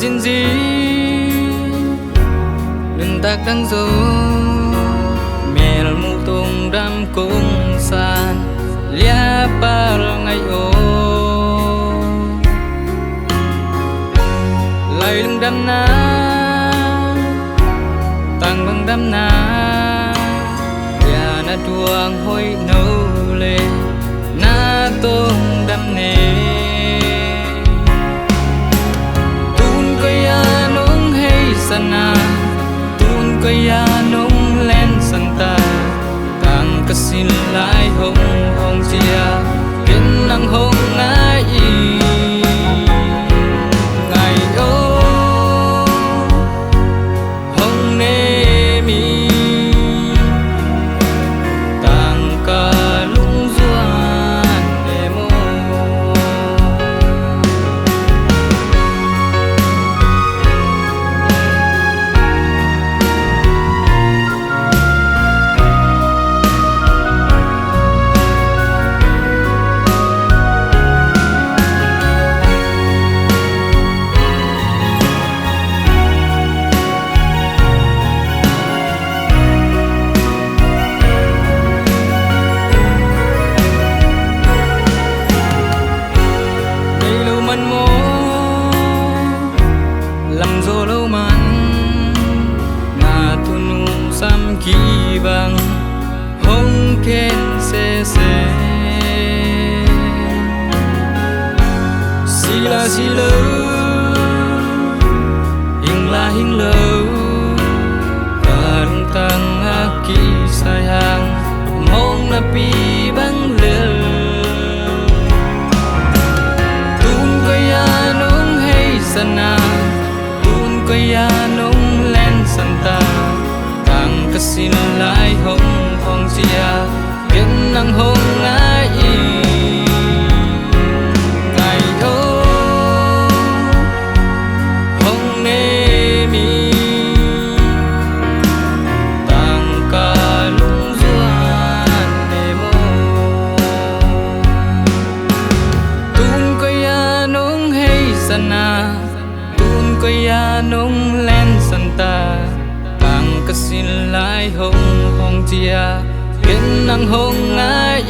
xin gì đừng tak đang dấu mel mu tung đam cung san lia par ngày ô lại lưng đam na tăng bằng đam na ya na tuang hoi nâu le na tung đam nê tun ko ya nong hay sana tun ko ya nong len santa tang kasin lai hong hong chia ken nang hong ngai ngai ô hong ne mi tang ka lung duan de mo làm dô lâu man na tu nu sam ki bang hong ken se si lo hing lo karung tang aki sayang mong na pi bang le tun ko ya nong hay sana ko ya nong len santa tang kasin lai hong hong chia ken nang hong ngai ngai ô hong ne mi tang ka lung duan de mo tun ko ya nong hay sana ko ya nong len santa tang kasin lai hong hong chia ken nang hong ngai